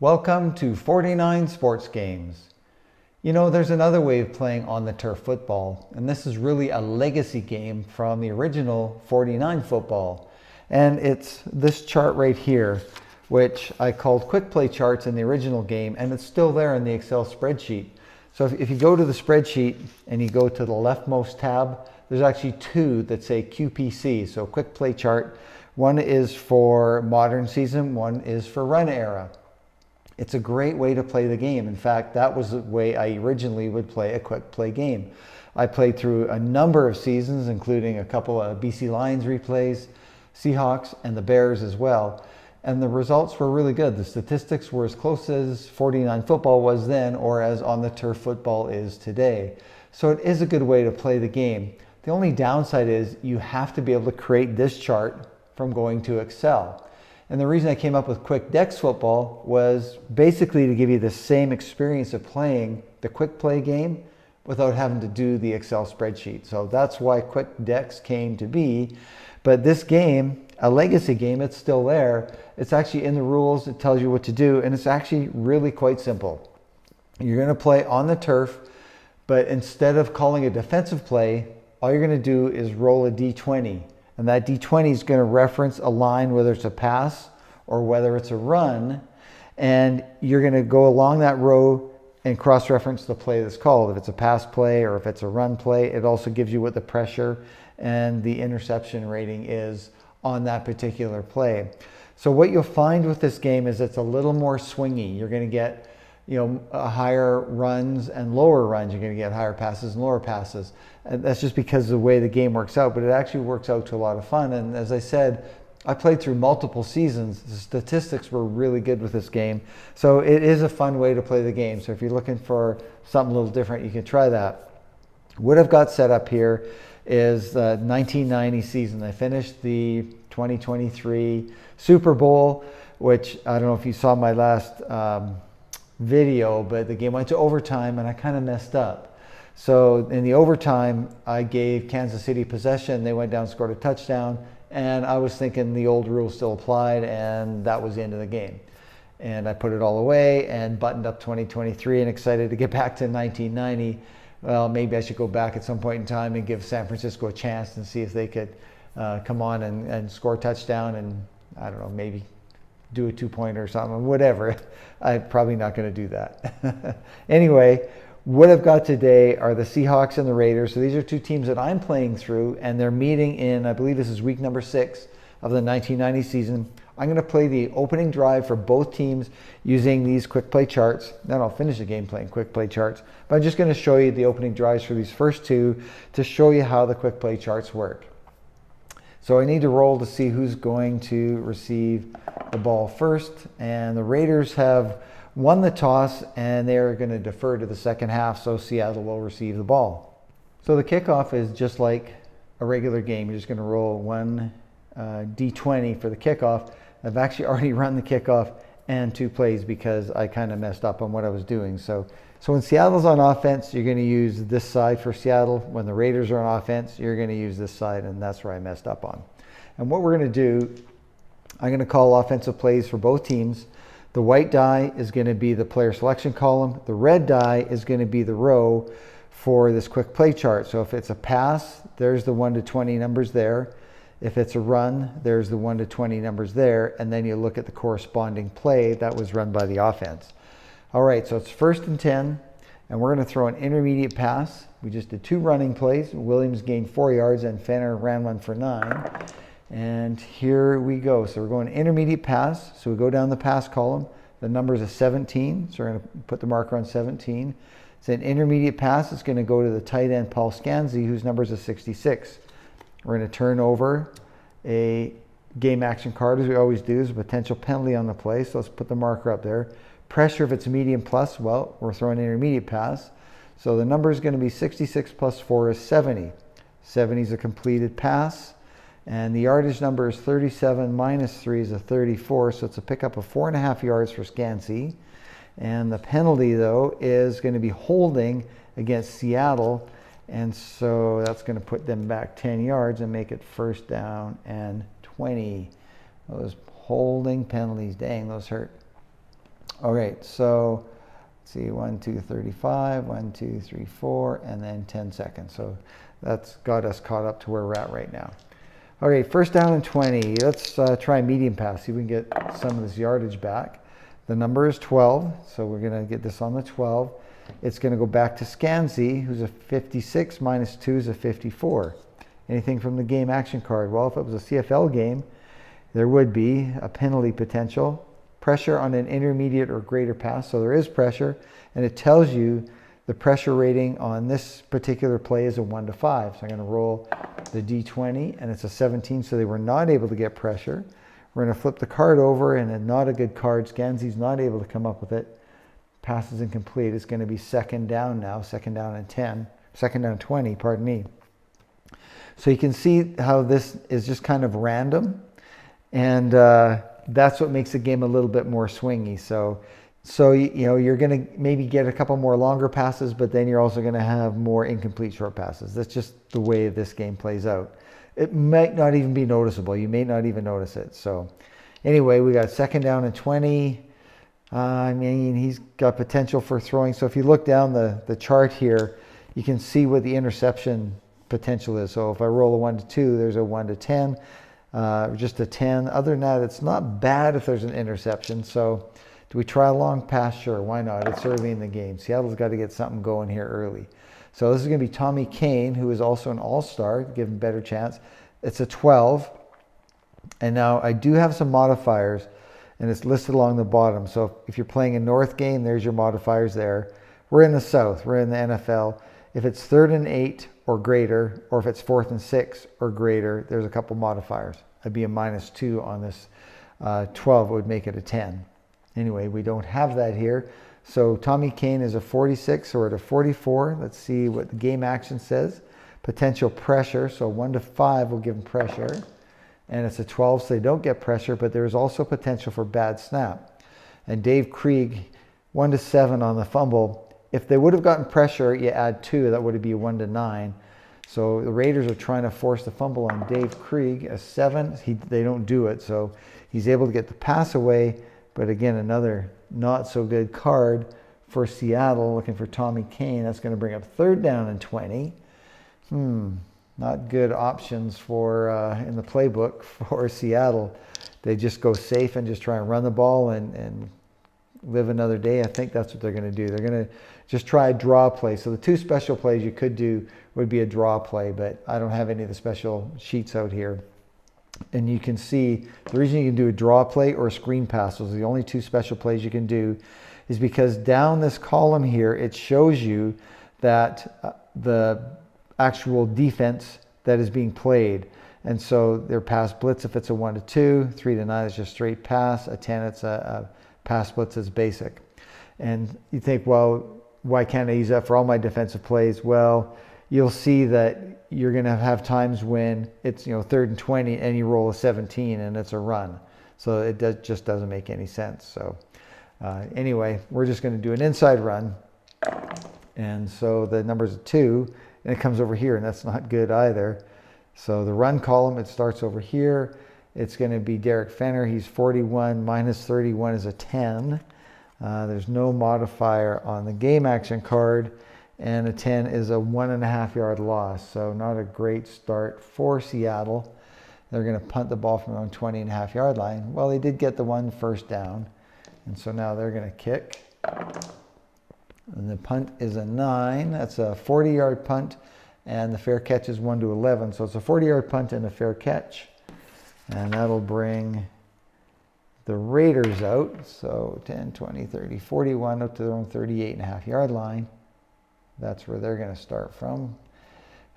Welcome to 49 Sports Games. You know, there's another way of playing on the turf football, and this is really a legacy game from the original 49 football. And it's this chart right here, which I called quick play charts in the original game, and it's still there in the Excel spreadsheet. So if you go to the spreadsheet and you go to the leftmost tab, there's actually two that say QPC, so quick play chart. One is for modern season, one is for run era. It's a great way to play the game. In fact, that was the way I originally would play a quick play game. I played through a number of seasons, including a couple of BC Lions replays, Seahawks, and the Bears as well. And the results were really good. The statistics were as close as 49 football was then, or as on the turf football is today. So it is a good way to play the game. The only downside is you have to be able to create this chart from going to Excel. And the reason I came up with Quick Dex Football was basically to give you the same experience of playing the quick play game without having to do the Excel spreadsheet. So that's why Quick Dex came to be. But this game, a legacy game, it's still there. It's actually in the rules. It tells you what to do. And it's actually really quite simple. You're going to play on the turf, but instead of calling a defensive play, all you're going to do is roll a D20. And that D20 is going to reference a line, whether it's a pass or whether it's a run. And you're going to go along that row and cross-reference the play that's called. If it's a pass play or if it's a run play, it also gives you what the pressure and the interception rating is on that particular play. So what you'll find with this game is it's a little more swingy. You're going to get higher runs and lower runs. You're going to get higher passes and lower passes. And that's just because of the way the game works out, but it actually works out to a lot of fun. And as I said, I played through multiple seasons. The statistics were really good with this game. So it is a fun way to play the game. So if you're looking for something a little different, you can try that. What I've got set up here is the 1990 season. I finished the 2023 Super Bowl, which I don't know if you saw my last video, but the game went to overtime and I kind of messed up. So in the overtime, I gave Kansas City possession. They went down, scored a touchdown, and I was thinking the old rule still applied, and that was the end of the game. And I put it all away and buttoned up 2023 and excited to get back to 1990. Well, maybe I should go back at some point in time and give San Francisco a chance and see if they could come on and score a touchdown and, I don't know, maybe do a two-pointer or something, whatever. I'm probably not going to do that. Anyway, what I've got today are the Seahawks and the Raiders. So these are two teams that I'm playing through, and they're meeting in, I believe this is week number 6 of the 1990 season. I'm going to play the opening drive for both teams using these quick play charts. Then I'll finish the game playing quick play charts. But I'm just going to show you the opening drives for these first two to show you how the quick play charts work. So I need to roll to see who's going to receive the ball first. And the Raiders have won the toss, and they're going to defer to the second half, so Seattle will receive the ball. So the kickoff is just like a regular game. You're just going to roll one D20 for the kickoff. I've actually already run the kickoff and two plays because I kind of messed up on what I was doing. So when Seattle's on offense, you're going to use this side for Seattle. When the Raiders are on offense, you're going to use this side, and that's where I messed up on. And what we're going to do, I'm going to call offensive plays for both teams. The white die is going to be the player selection column. The red die is going to be the row for this quick play chart. So if it's a pass, there's the 1 to 20 numbers there. If it's a run, there's the 1 to 20 numbers there. And then you look at the corresponding play that was run by the offense. All right, so it's 1st and 10, and we're going to throw an intermediate pass. We just did 2 running plays. Williams gained 4 yards, and Fenner ran one for 9. And here we go. So we're going intermediate pass. So we go down the pass column. The number is a 17. So we're going to put the marker on 17. It's an intermediate pass. It's going to go to the tight end, Paul Scanzi, whose number is a 66. We're going to turn over a game action card, as we always do. There's a potential penalty on the play. So let's put the marker up there. Pressure, if it's medium plus, well, we're throwing an intermediate pass. So the number is going to be 66 plus 4 is 70. 70 is a completed pass. And the yardage number is 37 minus 3 is a 34, so it's a pickup of 4.5 yards for Scanzi. And the penalty, though, is going to be holding against Seattle. And so that's going to put them back 10 yards and make it 1st down and 20. Those holding penalties, dang, those hurt. All right, so let's see, 1, 2, 35, 1, 2, 3, 4, and then 10 seconds. So that's got us caught up to where we're at right now. All right, first down and 20. Let's try a medium pass, see if we can get some of this yardage back. The number is 12, so we're going to get this on the 12. It's going to go back to Scansy, who's a 56, minus 2 is a 54. Anything from the game action card? Well, if it was a CFL game, there would be a penalty potential. Pressure on an intermediate or greater pass, so there is pressure, and it tells you the pressure rating on this particular play is a 1 to 5. So I'm going to roll the D20, and it's a 17, so they were not able to get pressure. We're going to flip the card over, and not a good card. Scansy's not able to come up with it. Pass is incomplete. It's going to be second down now, second down and 10, second down 20, pardon me. So you can see how this is just kind of random, and that's what makes the game a little bit more swingy. So you know, you're going to maybe get a couple more longer passes, but then you're also going to have more incomplete short passes. That's just the way this game plays out. It might not even be noticeable. You may not even notice it. So anyway, we got second down and 20. I mean, he's got potential for throwing. So if you look down the chart here, you can see what the interception potential is. So if I roll a 1 to 2, there's a 1 to 10. Just a 10. Other than that, it's not bad if there's an interception. So do we try a long pass? Sure, why not? It's early in the game. Seattle's got to get something going here early. So this is going to be Tommy Kane, who is also an all-star, give him a better chance. It's a 12. And now I do have some modifiers, and it's listed along the bottom. So if you're playing a North game, there's your modifiers there. We're in the South. We're in the NFL. If it's 3rd and 8 or greater, or if it's 4th and 6 or greater, there's a couple modifiers. That'd be a -2 on this 12. It would make it a 10. Anyway, we don't have that here. So Tommy Kane is a 46, so we're at a 44. Let's see what the game action says. Potential pressure, so 1 to 5 will give them pressure. And it's a 12, so they don't get pressure, but there's also potential for bad snap. And Dave Krieg, 1 to 7 on the fumble. If they would have gotten pressure, you add 2, that would be 1 to 9. So the Raiders are trying to force the fumble on Dave Krieg, a 7. They don't do it, so he's able to get the pass away. But again, another not so good card for Seattle, looking for Tommy Kane. That's going to bring up 3rd down and 20. Not good options for in the playbook for Seattle. They just go safe and just try and run the ball and live another day. I think that's what they're going to do. They're going to just try a draw play. So the 2 special plays you could do would be a draw play, but I don't have any of the special sheets out here. And you can see the reason you can do a draw play or a screen pass, those are the only 2 special plays you can do, is because down this column here, it shows you that the actual defense that is being played. And so their pass blitz, if it's a 1 to 2, 3 to 9 is just straight pass, a 10 it's a pass blitz is basic. And you think, well, why can't I use that for all my defensive plays? Well, you'll see that you're going to have times when it's 3rd and 20 and you roll a 17 and it's a run. So it just doesn't make any sense. So anyway, we're just going to do an inside run. And so the number's a 2 and it comes over here, and that's not good either. So the run column, it starts over here. It's going to be Derek Fenner. He's 41, -31 is a 10. There's no modifier on the game action card. And a 10 is a 1.5 yard loss. So not a great start for Seattle. They're going to punt the ball from their own 20.5 yard line. Well, they did get the 1 first down. And so now they're going to kick. And the punt is a 9. That's a 40-yard punt. And the fair catch is 1 to 11. So it's a 40-yard punt and a fair catch. And that'll bring the Raiders out. So 10, 20, 30, 41 up to their own 38.5 yard line. That's where they're going to start from.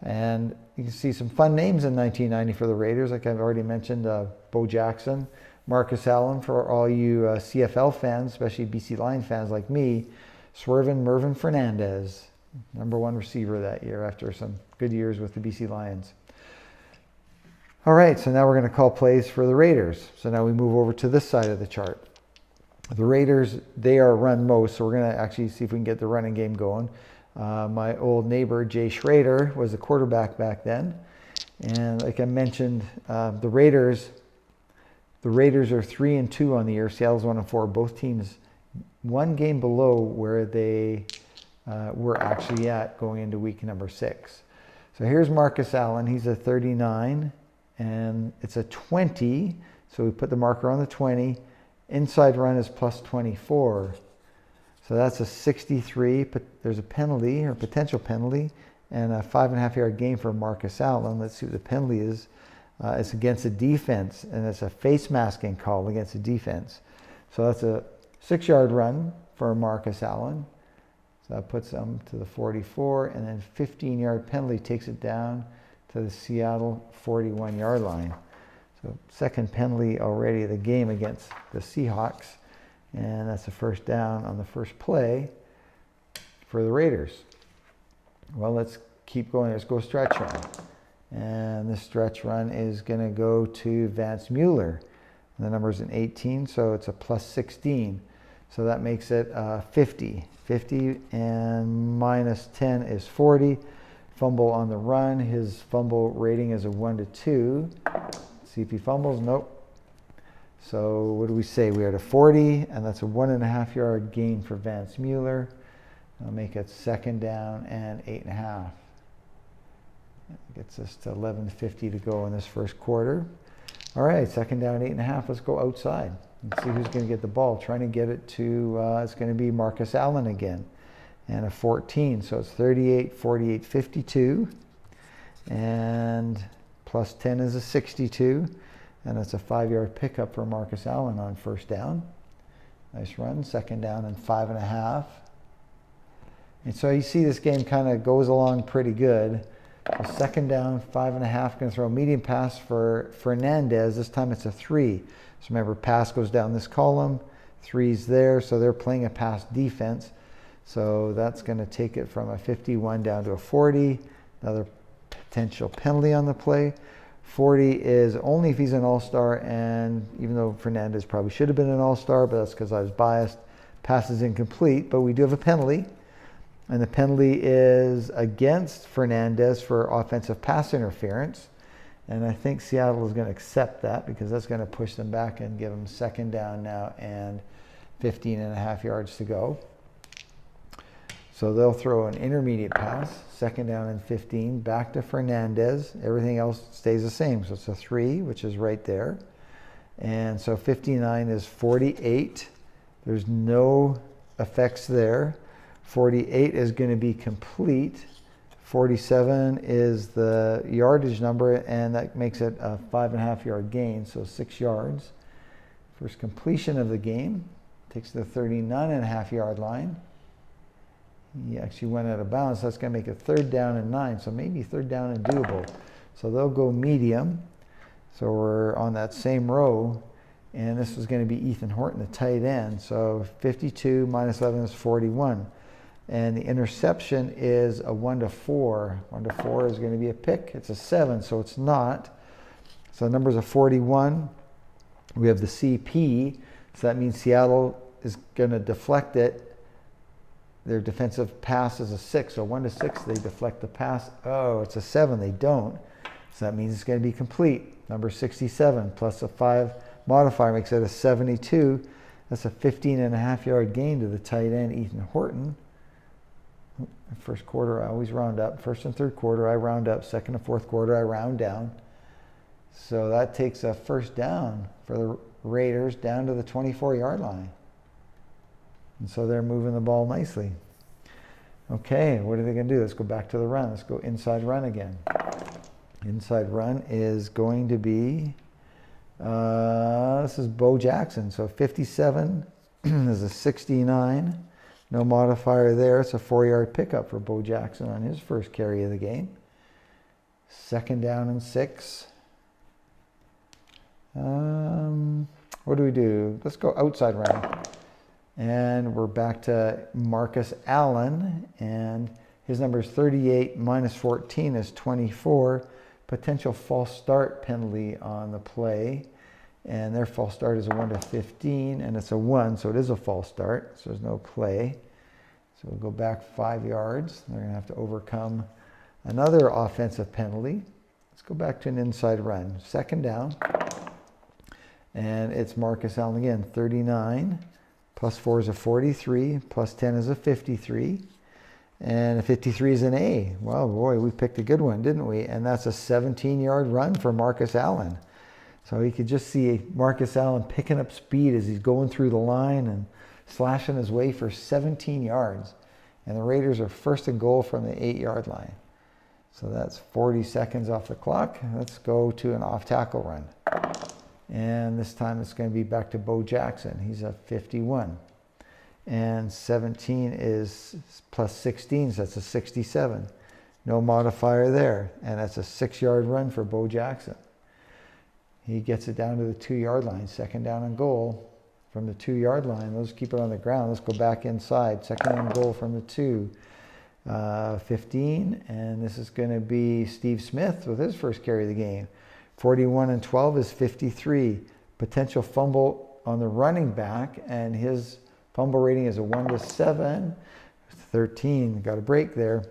And you can see some fun names in 1990 for the Raiders. Like I've already mentioned, Bo Jackson, Marcus Allen for all you CFL fans, especially BC Lion fans like me, Swervin Mervin Fernandez, #1 receiver that year after some good years with the BC Lions. All right, so now we're going to call plays for the Raiders. So now we move over to this side of the chart. The Raiders, they are run most, so we're going to actually see if we can get the running game going. My old neighbor, Jay Schrader, was the quarterback back then. And like I mentioned, the Raiders are 3-2 on the year. Seattle's 1-4. Both teams one game below where they were actually at going into week number 6. So here's Marcus Allen. He's a 39, and it's a 20. So we put the marker on the 20. Inside run is plus 24. So that's a 63. But there's a penalty or potential penalty and a 5.5 yard gain for Marcus Allen. Let's see what the penalty is. It's against a defense, and it's a face masking call against a defense. So that's a 6 yard run for Marcus Allen. So that puts them to the 44, and then 15 yard penalty takes it down to the Seattle 41 yard line. So second penalty already of the game against the Seahawks, and that's a first down on the first play for the Raiders. Well, let's keep going. Let's go stretch run. And this stretch run is going to go to Vance Mueller. And the number's an 18, so it's a plus 16. So that makes it 50. 50 and minus 10 is 40. Fumble on the run. His fumble rating is a 1 to 2. See if he fumbles. Nope. So what do we say? We are at a 40, and that's a 1.5 yard gain for Vance Mueller. I'll make it second down and 8.5. Gets us to 11:50 to go in this first quarter. All right, second down, 8.5. Let's go outside and see who's going to get the ball. Trying to get it to, it's going to be Marcus Allen again. And a 14, so it's 38, 48, 52. And plus 10 is a 62. And that's a 5 yard pickup for Marcus Allen on first down. Nice run, second down and 5.5. And so you see this game kind of goes along pretty good. So second down, 5.5, going to throw a medium pass for Fernandez. This time it's a 3. So remember, pass goes down this column, 3's there, so they're playing a pass defense. So that's going to take it from a 51 down to a 40. Another potential penalty on the play. 40 is only if he's an all-star, and even though Fernandez probably should have been an all-star, but that's because I was biased. Pass is incomplete, but we do have a penalty. And the penalty is against Fernandez for offensive pass interference. And I think Seattle is going to accept that because that's going to push them back and give them second down now and 15.5 yards to go. So they'll throw an intermediate pass, second down and 15, back to Fernandez. Everything else stays the same. So it's a 3, which is right there. And so 59 is 48. There's no effects there. 48 is going to be complete. 47 is the yardage number, and that makes it a 5.5 yard gain, so 6 yards. First completion of the game takes the 39.5 yard line. He actually went out of bounds, so that's going to make it third down and 9, so maybe third down and doable. So they'll go medium. So we're on that same row, and this is going to be Ethan Horton, the tight end. So 52 minus 11 is 41. And the interception is a 1 to 4. 1 to 4 is going to be a pick. It's a 7, so it's not. So the number's a 41. We have the CP, so that means Seattle is going to deflect it. Their defensive pass is a 6, so 1 to 6, they deflect the pass. Oh, it's a 7, they don't. So that means it's going to be complete. Number 67 plus a 5 modifier makes it a 72. That's a 15.5 yard gain to the tight end, Ethan Horton. First quarter, I always round up. First and third quarter, I round up. Second and fourth quarter, I round down. So that takes a first down for the Raiders down to the 24 yard line. And so they're moving the ball nicely. Okay, what are they going to do? Let's go back to the run. Let's go inside run again. Inside run is going to be, this is Bo Jackson. So 57 is a 69. No modifier there. It's a 4 yard pickup for Bo Jackson on his first carry of the game. Second down and 6. What do we do? Let's go outside run. And we're back to Marcus Allen. And his number is 38 minus 14 is 24. Potential false start penalty on the play. And their false start is a 1 to 15, and it's a 1, so it is a false start, so there's no play. So we'll go back 5 yards. They're going to have to overcome another offensive penalty. Let's go back to an inside run. Second down, and it's Marcus Allen again, 39 Plus 4 is a 43. Plus 10 is a 53. And a 53 is an A. Well, boy, we picked a good one, didn't we? And that's a 17-yard run for Marcus Allen. So you could just see Marcus Allen picking up speed as he's going through the line and slashing his way for 17 yards. And the Raiders are first and goal from the 8-yard line. So that's 40 seconds off the clock. Let's go to an off-tackle run. And this time it's going to be back to Bo Jackson. He's a 51. And 17 is plus 16, so that's a 67. No modifier there. And that's a 6-yard run for Bo Jackson. He gets it down to the 2-yard line. Second down and goal from the 2-yard line. Let's keep it on the ground. Let's go back inside. Second down and goal from the 2. 15. And this is going to be Steve Smith with his first carry of the game. 41 and 12 is 53. Potential fumble on the running back. And his fumble rating is a 1-7. 13. Got a break there.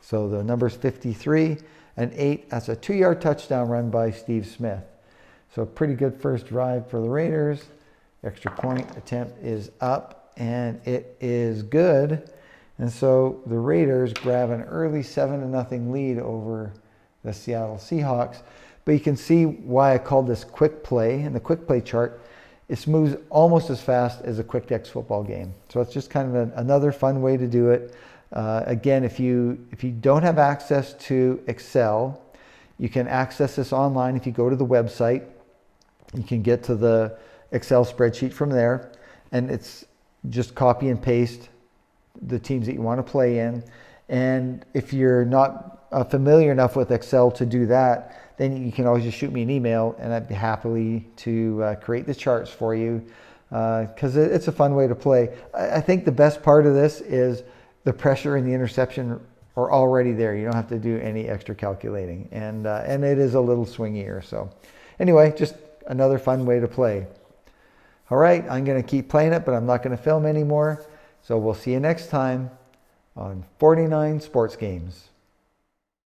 So the number's 53. And 8, that's a 2-yard touchdown run by Steve Smith. So a pretty good first drive for the Raiders. Extra point attempt is up, and it is good. And so the Raiders grab an early 7-0 lead over the Seattle Seahawks. But you can see why I called this quick play. In the quick play chart, it moves almost as fast as a quick text football game. So it's just kind of another fun way to do it. Again, if you don't have access to Excel, you can access this online. If you go to the website, you can get to the Excel spreadsheet from there, and it's just copy and paste the teams that you want to play in. And if you're not familiar enough with Excel to do that, then you can always just shoot me an email, and I'd be happy to create the charts for you, because it's a fun way to play. I think the best part of this is the pressure and the interception are already there. You don't have to do any extra calculating. And it is a little swingier. So anyway, just another fun way to play. All right, I'm going to keep playing it, but I'm not going to film anymore. So we'll see you next time on 49 Sports Games.